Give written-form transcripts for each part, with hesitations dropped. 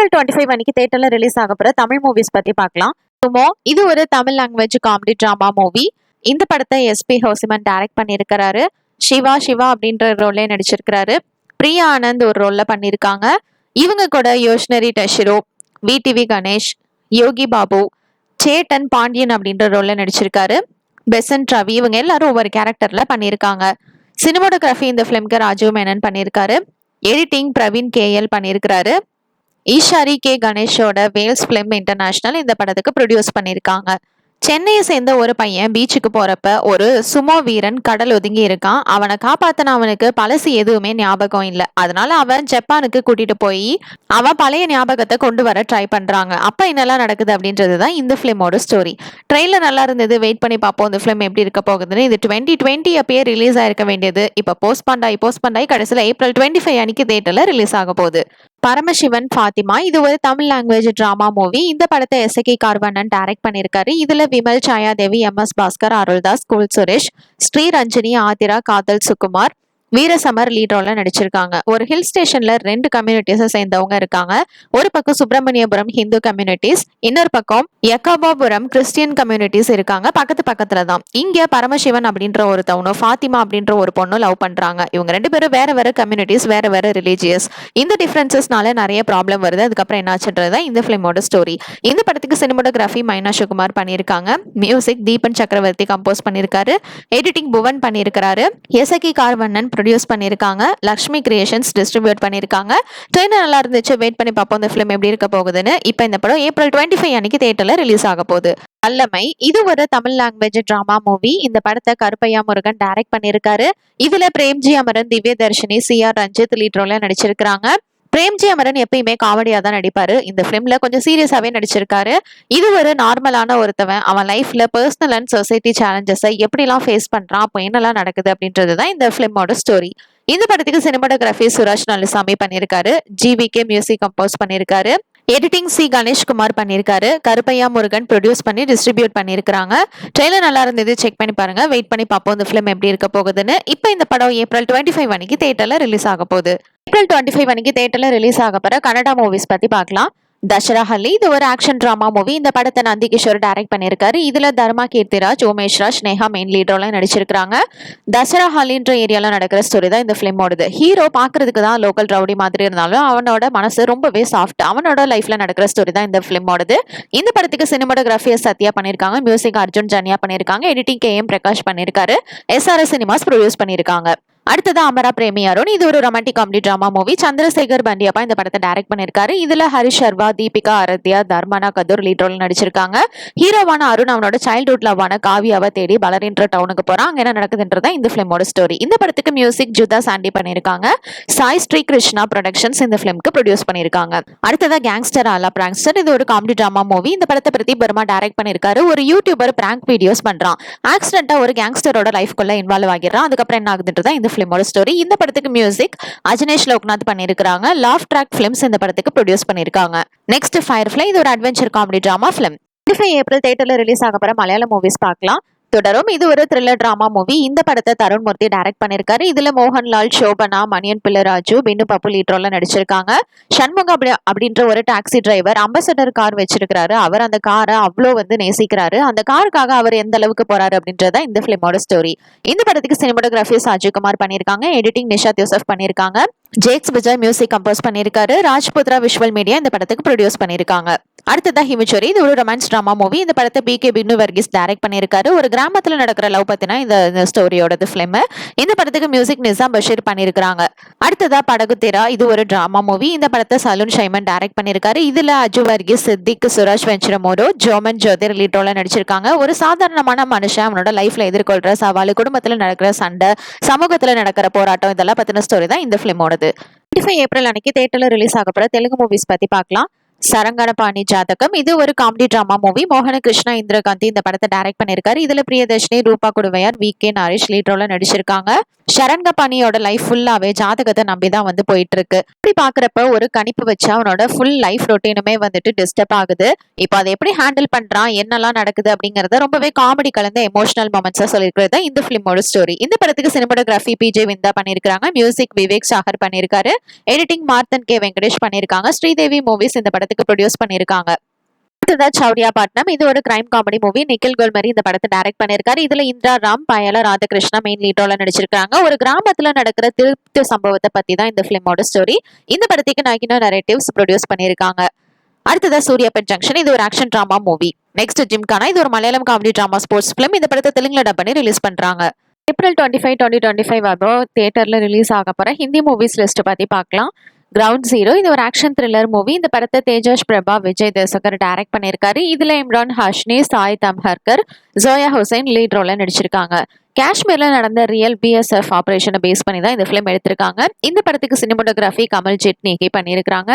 April 25 அன்னைக்கு தியேட்டர்ல release ஆக போற தமிழ் மூவிஸ் பத்தி பார்க்கலாம். சுமோ இது ஒரு Tamil language comedy drama movie. இந்த படத்தை எஸ்பி ஹோசிமன் டைரக்ட் பண்ணியிருக்கிறாரு. சிவா அப்படின்ற ரோல்ல நடிச்சிருக்கிறாரு. பிரியா ஆனந்த் ஒரு ரோல்ல பண்ணியிருக்காங்க. இவங்க கூட யோஷ்னரி டஷிரோ, விடிவி கணேஷ், யோகி பாபு, சேட்டன் பாண்டியன் அப்படின்ற ரோல்ல நடிச்சிருக்காரு. பெசன்ட் ரவி இவங்க எல்லாரும் ஒவ்வொரு கேரக்டர்ல பண்ணியிருக்காங்க. சினிமோட்டோகிராஃபி இந்த ஃபிலிம்க்கு ராஜீவ் மேனன் பண்ணியிருக்காரு. எடிட்டிங் பிரவீன் கேஎல் பண்ணியிருக்கிறாரு. ஈஷாரி கே கணேஷோட வேல்ஸ் பிலிம் இன்டர்நேஷனல் இந்த படத்துக்கு ப்ரொடியூஸ் பண்ணியிருக்காங்க. சென்னையை சேர்ந்த ஒரு பையன் பீச்சுக்கு போறப்ப ஒரு சுமோ வீரன் கடல் ஒதுங்கி இருக்கான். அவனை காப்பாத்தின அவனுக்கு பழசு எதுவுமே ஞாபகம் இல்லை. அதனால அவன் ஜப்பானுக்கு கூட்டிட்டு போய் அவன் பழைய ஞாபகத்தை கொண்டு வர ட்ரை பண்றாங்க. அப்ப என்னெல்லாம் நடக்குது அப்படின்றதுதான் இந்த பிலிமோட ஸ்டோரி. ட்ரெயிலர் நல்லா இருந்தது, வெயிட் பண்ணி பார்ப்போம் இந்த பிலிம் எப்படி இருக்க போகுதுன்னு. இது 2020 அப்பயே ரிலீஸ் ஆயிருக்க வேண்டியது இப்ப போஸ்ட்பாண்ட் ஆகி கடைசியில் ஏப்ரல் 25 அன்னைக்கு தியேட்டர்ல ரிலீஸ் ஆக போகுது. பரமசிவன் ஃபாத்திமா இது ஒரு தமிழ் லாங்குவேஜ் டிராமா மூவி. இந்த படத்தை எஸ்கே கார்வண்ணன் டைரக்ட் பண்ணியிருக்காரு. இதுல விமல், சாயாதேவி, எம்.எஸ். பாஸ்கர், அருள்தாஸ், குல் சுரேஷ், ஸ்ரீரஞ்சனி, ஆதிரா, காதல் சுகுமார், வீரசமர் லீட் ரோல்ல நடிச்சிருக்காங்க. ஒரு ஹில் ஸ்டேஷன்ல 2 கம்யூனிட்டிஸை சேர்ந்தவங்க இருக்காங்க. ஒரு பக்கம் சுப்பிரமணியபுரம் ஹிந்து கம்யூனிட்டிஸ், இன்னொரு பக்கம் யக்காபாபுரம் கிறிஸ்டியன் கம்யூனிட்டிஸ் இருக்காங்க. பக்கத்துல தான். இங்க பரமசிவன் அப்படின்ற ஒருத்தவனும் ஃபாத்திமா அப்படின்ற ஒரு பொண்ணும் லவ் பண்றாங்க. இவங்க 2 பேரும் வேற கம்யூனிட்டிஸ், வேற ரிலீஜியஸ். இந்த டிஃபரன்சஸ்னால நிறைய ப்ராப்ளம் வருது. அதுக்கப்புறம் என்னாச்சுன்றதா இந்த பிலிமோட ஸ்டோரி. இந்த படத்துக்கு சினிமோட்டோகிராஃபி மைனா சுகுமார் பண்ணியிருக்காங்க. மியூசிக் தீபன் சக்கரவர்த்தி கம்போஸ் பண்ணியிருக்காரு. எடிட்டிங் புவன் பண்ணியிருக்காரு. எஸ்கே கார்வண்ணன் ப்ரொடியூஸ் பண்ணியிருக்காங்க. லக்ஷ்மி கிரியேஷன்ஸ் டிஸ்ட்ரிபியூட் பண்ணியிருக்காங்க. ட்ரெயிலர் நல்லா இருந்துச்சு, வெயிட் பண்ணி பார்ப்போம் இந்த ஃபிலிம் எப்படி இருக்க போகுதுன்னு. இப்போ இந்த படம் ஏப்ரல் 25 அன்னைக்கு தியேட்டர்ல ரிலீஸ் ஆக போகுது. வல்லமை இது ஒரு தமிழ் லாங்குவேஜ் டிராமா மூவி. இந்த படத்தை கருப்பையா முருகன் டைரக்ட் பண்ணியிருக்காரு. இதுல பிரேம்ஜி அமரன், திவ்ய தர்ஷினி, சிஆர் ரஞ்சித் லீட் ரோல்ல நடிச்சிருக்காங்க. பிரேம்ஜி அமரன் எப்பயுமே காமெடியா தான் நடிப்பாரு. இந்த பிலிம்ல கொஞ்சம் சீரியஸாவே நடிச்சிருக்காரு. இது ஒரு நார்மலான ஒருத்தவன் அவன் லைஃப்ல பர்சனல் அண்ட் சொசைட்டி சேலஞ்சஸை எப்படிலாம் ஃபேஸ் பண்றான், அப்போ என்னெல்லாம் நடக்குது அப்படின்றதுதான் இந்த பிலிமோட ஸ்டோரி. இந்த படத்துக்கு சினிமோட்டோகிராஃபி சுராஜ் நல்லசாமி பண்ணியிருக்காரு. ஜிவிகே மியூசிக் கம்போஸ் பண்ணியிருக்காரு. எடிட்டிங் சி கணேஷ்குமார் பண்ணியிருக்காரு. கருப்பையா முருகன் ப்ரொடியூஸ் பண்ணி டிஸ்ட்ரிபியூட் பண்ணியிருக்காங்க. ட்ரெயிலர் நல்லா இருந்தது, செக் பண்ணி பாருங்க. வெயிட் பண்ணி பார்ப்போம் இந்த ஃபிலிம் எப்படி இருக்க போகுதுன்னு. இப்போ இந்த படம் ஏப்ரல் 25 அன்னைக்கு தியேட்டர்ல ரிலீஸ் ஆக போகுது. ஏப்ரல் 25 அன்னைக்கு தியேட்டர்ல ரிலீஸ் ஆக போற கன்னடா மூவிஸ் பத்தி பார்க்கலாம். தசரா ஹல்லி இது ஒரு ஆக்ஷன் டிராமா மூவி. இந்த படத்தை நந்தி கிஷோர் டைரக்ட் பண்ணியிருக்காரு. இதுல தர்மா கீர்த்திராஜ், உமேஷ் ராஜ், ஸ்னேகா மெயின் லீட் ரோல நடிச்சிருக்காங்க. தசரா ஹல்லின்ற ஏரியால நடக்கிற ஸ்டோரி தான் இந்த பிலிமோடது. ஹீரோ பாக்குறதுக்கு தான் லோக்கல் ரவுடி மாதிரி இருந்தாலும் அவனோட மனசு ரொம்பவே சாஃப்ட். அவனோட லைஃப்ல நடக்கிற ஸ்டோரி தான் இந்த பிலிமோடது. இந்த படத்துக்கு சினிமோட்டோகிராஃபியை சத்யா பண்ணியிருக்காங்க. மியூசிக் அர்ஜுன் ஜன்யா பண்ணியிருக்காங்க. எடிட்டிங் KM பிரகாஷ் பண்ணியிருக்காரு. SRS சினிமாஸ் ப்ரொடியூஸ் பண்ணியிருக்காங்க. அடுத்தது அமரா பிரேமி அருண் இது ஒரு romantic comedy drama movie. Chandrasekhar Pandiyappa இந்த படத்தை டைரக்ட் பண்ணியிருக்காரு. இதுல ஹரிஷ் சர்வா, தீபிகா ஆராத்யா, தர்மனா கதூர் லீட் ரோல் நடிச்சிருக்காங்க. ஹீரோவான அருண் அவனோட சைல்ட்ஹுட் லவ்வான காவியாவை தேடி பலரின்ற டவுனுக்கு போறான். அங்க என்ன நடக்குதுன்றதா இந்த பிலிமோட ஸ்டோரி. இந்த படத்துக்கு மியூசிக் ஜுதா சாண்டி பண்ணியிருக்காங்க. சாய் ஸ்ரீ கிருஷ்ணா ப்ரொடக்ஷன்ஸ் இந்த பிலிம்க்கு ப்ரொடியூஸ் பண்ணியிருக்காங்க. அடுத்ததா கேங்ஸ்டர் ஆலா பிராங்க்ஸ்டர் இது ஒரு காமெடி டிராமா மூவி. இந்த படத்தை பிரதீப் வர்மா டைரக்ட் பண்ணியிருக்காரு. ஒரு யூடியூபர் பிராங்க் வீடியோஸ் பண்றான். ஆக்சிடென்ட்டா ஒரு கேங்ஸ்டரோட லைஃப்குள்ள இன்வால்வ் ஆகிறான். அதுக்கப்புறம் என்ன ஆகுதுன்றதா இந்த பிலிமோட ஸ்டோரி. இந்த படத்துக்கு மியூசிக் அஜனேஷ் லோக்நாத் பண்ணியிருக்காங்க. லாஃப் ட்ராக் பிலிம்ஸ் இந்த படத்துக்கு ப்ரொடியூஸ் பண்ணியிருக்காங்க. நெக்ஸ்ட் ஃபயர்ஃப்ளை இது ஒரு adventure comedy drama film. 25 April தியேட்டர்ல ரிலீஸ் ஆக போற மலையாள மூவிஸ் பார்க்கலாம். தொடரும் இது ஒரு த்ரில்லர் டிராமா மூவி. இந்த படத்தை தருண் மூர்த்தி டைரக்ட் பண்ணியிருக்காரு. இதுல மோகன்லால், சோபனா, மணியன் பிள்ளராஜு, பின்னு பப்பு லீட் ரோல்ல நடிச்சிருக்காங்க. சண்முகம் அப்படின்ற ஒரு டாக்ஸி டிரைவர் அம்பாசடர் கார் வச்சிருக்காரு. அவர் அந்த காரை அவ்வளோ நேசிக்கிறாரு. அந்த காருக்காக அவர் எந்த அளவுக்கு போறாரு அப்படின்றத இந்த பிலிமோட ஸ்டோரி. இந்த படத்துக்கு சினிமோட்டோகிராஃபி சாஜிகுமார் பண்ணியிருக்காங்க. எடிட்டிங் நிஷாத் யூசப் பண்ணியிருக்காங்க. ஜேக்ஸ் விஜய் மியூசிக் கம்போஸ் பண்ணியிருக்காரு. ராஜ்புத்ரா விஷுவல் மீடியா இந்த படத்துக்கு ப்ரொடியூஸ் பண்ணியிருக்காங்க. அடுத்ததா ஹிமிச்சோரி இது ஒரு ரொமான்ஸ் டிராமா மூவி. இந்த படத்தை BK பின்னு வர்கீஸ் டைரக்ட் பண்ணியிருக்காரு. ஒரு கிராமத்துல நடக்கிற லவ் பத்தினா இந்த ஸ்டோரியோட பிலிம். இந்த படத்துக்கு மியூசிக் நிசாம் பஷீர் பண்ணியிருக்காங்க. அடுத்ததா படகுத்தேரா இது ஒரு டிராமா மூவி. இந்த படத்தை சலூன் ஷைமன் டைரக்ட் பண்ணியிருக்காரு. இதுல அஜு வர்கீஸ், சித்திக், சுராஜ் வெஞ்சரமோடோ, ஜோமன் ஜோதிர் லீட் ரோல நடிச்சிருக்காங்க. ஒரு சாதாரணமான மனுஷன் அவனோட லைஃப்ல எதிர்கொள்ற சவால், குடும்பத்துல நடக்கிற சண்டை, சமூகத்துல நடக்கிற போராட்டம் இதெல்லாம் பத்தின ஸ்டோரி தான் இந்த பிலிமோடது. 25 ஏப்ரல் அன்னைக்கு தியேட்டர்ல ரிலீஸ் ஆக போற தெலுங்கு மூவிஸ் பத்தி பார்க்கலாம். சரங்கரபாணி ஜாதகம் இது ஒரு காமெடி டிராமா மூவி. மோகன கிருஷ்ணா இந்திரகாந்தி இந்த படத்தை டைரக்ட் பண்ணிருக்காரு. இதுல பிரியதர்ஷினி, ரூபா குடுவையார், வி.கே. நரேஷ் லீட் ரோல்ல நடிச்சிருக்காங்க. சரங்கபாணியோட லைஃப் ஃபுல்லாவே ஜாதகத்தை நம்பிதான் போயிட்டு இருக்கு. இப்படி பாக்குறப்ப ஒரு கணிப்பு வச்சு அவனோட ஃபுல் லைஃப் ரொட்டீனுமே டிஸ்டர்ப் ஆகுது. இப்போ அதை எப்படி ஹேண்டில் பண்றான், என்னெல்லாம் நடக்குது அப்படிங்கறத ரொம்பவே காமெடி கலந்த எமோஷனல் மொமெண்ட்ஸா சொல்லிருக்கிறது இந்த பிலிமோட ஸ்டோரி. இந்த படத்துக்கு சினிமாட்டோகிராஃபி பி.ஜே. விந்தா பண்ணிருக்காங்க. மியூசிக் விவேக் சாகர் பண்ணிருக்காரு. Editing மார்த்தன் K. வெங்கடேஷ் பண்ணிருக்காங்க. ஸ்ரீதேவி மூவிஸ் இந்த படத்துக்கு ப்ரொடியூஸ் பண்ணிருக்காங்க. சௌரியாபட்னம் இது ஒரு கிரைம் காமெடி மூவி. நிக்கில் கோல்மரி இந்த படத்தை டைரக்ட் பண்ணிருக்காரு. இதுல இந்திரா ராம், பயல ராதாகிருஷ்ணா மெயின் லீட் ரோல்ல நடிச்சிருக்காங்க. ஒரு கிராமத்துல நடக்கிற திருட்டு சம்பவத்தை பத்தி தான் இந்த பிலிமோட ஸ்டோரி. இந்த படத்துக்கு நாகினோ நரேட்டிவ்ஸ் ப்ரொடியூஸ் பண்ணிருக்காங்க. அடுத்ததா சூர்யாபெட் ஜங்ஷன் இது ஒரு action drama movie. Next gymkhana இது ஒரு Malayalam comedy drama sports film. இந்த படத்தை தெலுங்குல டப் பண்ணி ரிலீஸ் பண்றாங்க. ஏப்ரல் 25, 2025 அப்போ தியேட்டர்ல ரிலீஸ் ஆக போற ஹிந்தி மூவிஸ் லிஸ்ட் பத்தி பார்க்கலாம். கிரவுண்ட் ஜீரோ இது ஒரு ஆக்ஷன் த்ரில்லர் மூவி. இந்த படத்தை தேஜஸ் பிரபா, விஜய் தேசகர் டைரக்ட் பண்ணிருக்காரு. இதுல இம்ரான் ஹாஷ்னி, சாய் தம்ஹர்கர், ஜோயா ஹுசைன் லீட் ரோல்ல நடிச்சிருக்காங்க. காஷ்மீர்ல நடந்த ரியல் BSF ஆபரேஷனை பேஸ் பண்ணி தான் இந்த பிலிம் எடுத்திருக்காங்க. இந்த படத்துக்கு சினிமாட்டோகிராஃபி கமல் ஜெட்னிகி பண்ணியிருக்காங்க.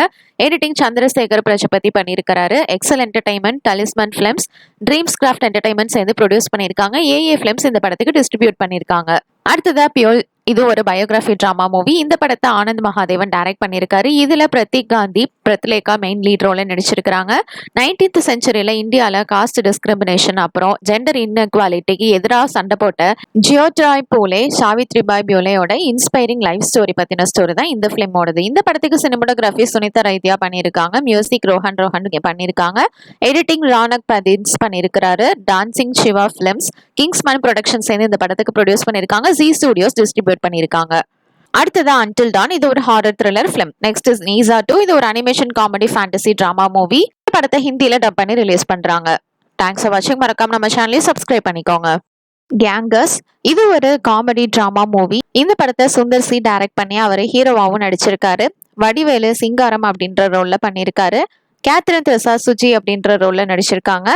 எடிட்டிங் சந்திரசேகர் பிரஜபதி பண்ணியிருக்காரு. Excel Entertainment, Talisman Films, Dreams Craft Entertainment சேர்ந்து ப்ரொடியூஸ் பண்ணியிருக்காங்க. AA பிலிம்ஸ் இந்த படத்துக்கு டிஸ்ட்ரிபியூட் பண்ணியிருக்காங்க. அடுத்ததா பியோல் இது ஒரு பயோகிராஃபி டிராமா மூவி. இந்த படத்தை ஆனந்த் மகாதேவன் டைரக்ட் பண்ணியிருக்காரு. இதுல பிரதீக் காந்தி, பிரத்லேகா மெயின் லீட் ரோல்ல நடிச்சிருக்காங்க. 19th செஞ்சுரியில இந்தியால காஸ்ட் டிஸ்கிரிமினேஷன் அப்புறம் ஜெண்டர் இன்இக்வாலிட்டிக்கு எதிராக சண்டை போட்ட ஜியோட்ராய் பூலே, சாவித்ரிபாய் பியூலேயோட இன்ஸ்பைரிங் லைஃப் ஸ்டோரி பத்தின ஸ்டோரி தான் இந்த பிலிமோடது. இந்த படத்துக்கு சினிமாட்டோகிராஃபி சுனிதா ரைத்தியா பண்ணியிருக்காங்க. மியூசிக் ரோஹன் பண்ணியிருக்காங்க. எடிட்டிங் ரானக் பதின்ஸ் பண்ணியிருக்காரு. Dancing Shiva films, Kingsman production சேர்ந்து இந்த படத்துக்கு ப்ரொடியூஸ் பண்ணியிருக்காங்க. ஜி ஸ்டுடியோஸ் டிஸ்ட்ரிபியூட் பண்ணிருக்காங்க. அடுத்தது அன்டில் டான் இது ஒரு horror thriller film. Next is Nezha 2 இது ஒரு animation comedy fantasy drama movie. இந்த படத்தை ஹிந்தில டப் பண்ணி ரிலீஸ் பண்றாங்க. தேங்க்ஸ் ஃபார் வாட்சிங். மறக்காம நம்ம சேனலையும் சப்ஸ்கிரைப் பண்ணிக்கோங்க. கேங்கர்ஸ் இது ஒரு காமெடி டிராமா மூவி. இந்த படத்தை சுந்தர் சி டைரக்ட் பண்ணி அவர் ஹீரோவாவும் நடிச்சிருக்காரு. வடிவேலு சிங்காரம் அப்படின்ற ரோல்ல பண்ணியிருக்காரு. கேத்ரின் திரசா சுஜி அப்படின்ற ரோல்ல நடிச்சிருக்காங்க.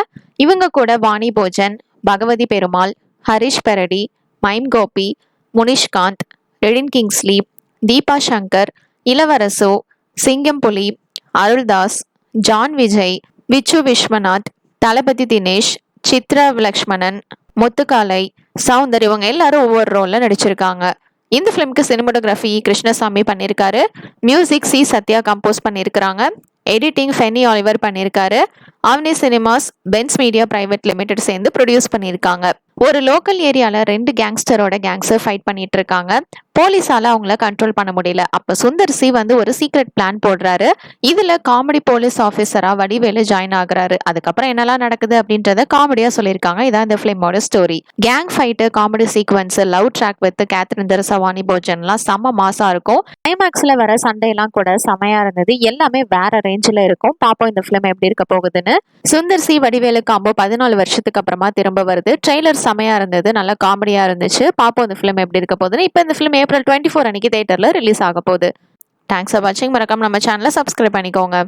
இவங்க கூட வாணி போஜன், பகவதி பெருமாள், ஹரிஷ் பெரடி, மைம் கோபி, முனிஷ்காந்த், ரெடின் கிங்ஸ்லி, தீபா சங்கர், இளவரசு, சிங்கம்புலி, அருள்தாஸ், ஜான் விஜய், விச்சு விஸ்வநாத், தளபதி தினேஷ், சித்ரா லக்ஷ்மணன், முத்துக்காலை, சவுந்தர் இவங்க எல்லாரும் ஒவ்வொரு ரோல்ல நடிச்சிருக்காங்க. இந்த பிலிம்க்கு சினிமாட்டோகிராஃபி கிருஷ்ணசாமி பண்ணியிருக்காரு. மியூசிக் சி சத்யா கம்போஸ் பண்ணியிருக்கிறாங்க. எடிட்டிங் ஃபெனி ஆலிவர் பண்ணியிருக்காரு. Avni cinemas, Benz media private limited சேர்ந்து ப்ரொடியூஸ் பண்ணியிருக்காங்க. ஒரு லோக்கல் ஏரியால 2 கேங்ஸ்டரோட கேங்ஸர் ஃபைட் பண்ணிட்டு இருக்காங்க. போலீஸால அவங்கள கண்ட்ரோல் பண்ண முடியல. அப்ப சுந்தர் சி ஒரு சீக்ரெட் பிளான் போடுறாரு. இதுல காமெடி போலீஸ் ஆஃபீஸரா வடிவேலு ஜாயின் ஆகுறாரு. அதுக்கப்புறம் என்னெல்லாம் நடக்குது அப்படின்றத காமெடியா சொல்லியிருக்காங்க. இதான் இந்த பிலிமோட story. Gang fight, comedy sequence, love track with Catherine Tresa, Vani போஜன்லாம் செம்ம மாசா இருக்கும். கிளைமேக்ஸ்ல வர சண்டையெல்லாம் கூட செமையா இருந்தது. எல்லாமே வேற ரேஞ்சில் இருக்கும். பாப்போம் இந்த பிலிம் எப்படி இருக்க போகுதுன்னு. சுந்தர் சி வடிவேலு காம்போ 14 வருஷத்துக்கு அப்புறமா திரும்ப வருது. ட்ரெய்லர் செமையா இருந்தது, நல்லா காமெடியா இருந்துச்சு. பாப்போம் இந்த பிலிம் எப்படி இருக்க போகுதுன்னு. இப்போ இந்த பிலிம் ஏப்ரல் 24 அன்னைக்கு தியேட்டர்ல ரிலீஸ் ஆக போகுது. தேங்க்ஸ் ஃபார் வாட்சிங். மறக்காம நம்ம சேனலை சப்ஸ்கிரைப் பண்ணிக்கோங்க.